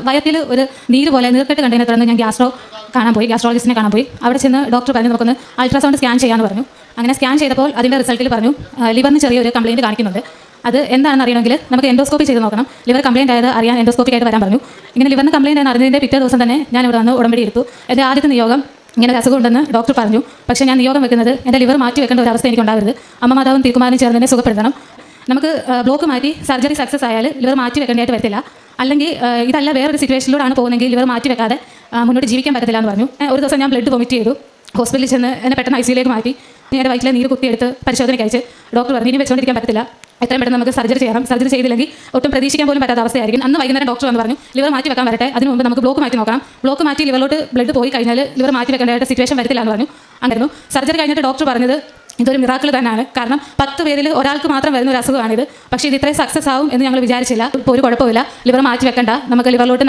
വയറ്റിൽ ഒരു നീര് പോലെ നീർക്കെട്ട് കണ്ടതിനെ തുടർന്ന് ഞാൻ ഗ്യാസ്ട്രോളജിസ്റ്റിനെ കാണാൻ പോയി. അവിടെ ചെന്ന് ഡോക്ടർ പറഞ്ഞു നമുക്കൊന്ന് അൾട്രാസൗണ്ട് സ്കാൻ ചെയ്യാമെന്ന് പറഞ്ഞു. അങ്ങനെ സ്കാൻ ചെയ്തപ്പോൾ അതിൻ്റെ റിസൾട്ടിൽ പറഞ്ഞു ലിവറിന് ചെറിയൊരു കംപ്ലയിൻറ്റ് കാണിക്കുന്നുണ്ട്. അത് എന്താണെന്ന് അറിയണമെങ്കിൽ നമുക്ക് എൻഡോസ്കോപ്പി ചെയ്ത് നോക്കണം. ലിവർ കംപ്ലയിൻ്റ് ആയത് അറിയാൻ എൻഡോസ്കോപ്പിക്കായിട്ട് വരാൻ പറഞ്ഞു. ഇങ്ങനെ ലിവറിന് കംപ്ലയിൻ്റ് ആയെന്ന് അറിഞ്ഞതിൻ്റെ പിറ്റേ ദിവസം തന്നെ ഞാൻ ഇവിടെ വന്ന് ഉടമ്പടി എടുത്തു. എൻ്റെ ആദ്യത്തെ നിയോഗം ഇങ്ങനെ ഒരു അസുഖം ഉണ്ടെന്ന് ഡോക്ടർ പറഞ്ഞു. പക്ഷേ ഞാൻ നിയോഗം വെക്കുന്നത് എൻ്റെ ലിവർ മാറ്റി വെക്കേണ്ട ഒരു അവസ്ഥ എനിക്ക് ഉണ്ടാവരുത്. അമ്മ മാതാവും തിരുക്കുമാരനും ചേർന്ന് തന്നെ സുഖപ്പെടുത്തണം. നമുക്ക് ബ്ലോക്ക് മാറ്റി സർജറി സക്സസ് ആയാൽ ലിവർ മാറ്റി വെക്കേണ്ടതായിട്ട് വരത്തില്ല. അല്ലെങ്കിൽ ഇതല്ല വേറൊരു സിറ്റുവേഷനിലൂടെയാണ് പോകുന്നതെങ്കിൽ ലിവർ മാറ്റി വെക്കാതെ മുന്നോട്ട് ജീവിക്കാൻ പറ്റത്തില്ല എന്ന് പറഞ്ഞു. ഒരു ദിവസം ഞാൻ ബ്ലഡ് വൊമിറ്റ് ചെയ്തു. ഹോസ്പിറ്റലിൽ ചെന്ന് എന്നെ പെട്ടെന്ന് ഐസിയിലേക്ക് മാറ്റി. എൻ്റെ വയറ്റിലെ നീര് കുത്തിയെടുത്ത് പരിശോധനയ്ക്ക് അയച്ച് ഡോക്ടർ പറഞ്ഞു ഇനി വെച്ചുകൊണ്ടിരിക്കാൻ പറ്റത്തില്ല, എത്രയും പെട്ടെന്ന് നമുക്ക് സർജറി ചെയ്യണം. സർജറി ചെയ്തില്ലെങ്കിൽ ഒട്ടും പ്രതീക്ഷിക്കാൻ പോലും പറ്റാത്ത അവസ്ഥയായിരിക്കും. അന്ന് വൈകുന്നേരം ഡോക്ടർ വന്ന് പറഞ്ഞു ലിവർ മാറ്റി വെക്കാൻ വരട്ടെ, അതിന് മുമ്പ് നമുക്ക് ബ്ലോക്ക് മാറ്റി നോക്കണം. ബ്ലോക്ക് മാറ്റി ലിവറിലോട്ട് ബ്ലഡ് പോയി കഴിഞ്ഞാൽ ലിവർ മാറ്റി വെക്കേണ്ടതായിട്ട് സിറ്റുവേഷൻ വരത്തില്ല എന്ന് പറഞ്ഞു. അങ്ങനെ സർജറി കഴിഞ്ഞിട്ട് ഡോക്ടർ പറഞ്ഞത് ഇതൊരു മിറാക്കിൾ തന്നെയാണ്. കാരണം 10 പേരിൽ ഒരാൾക്ക് മാത്രം വരുന്ന ഒരു അസുഖമാണിത്. പക്ഷേ ഇത് ഇത്രയും സക്സസ് ആവും എന്ന് ഞങ്ങൾ വിചാരിച്ചില്ല. ഇപ്പോൾ ഒരു കുഴപ്പമില്ല, ലിവർ മാറ്റി വെക്കണ്ട, നമുക്ക് ലിവറിലോട്ട്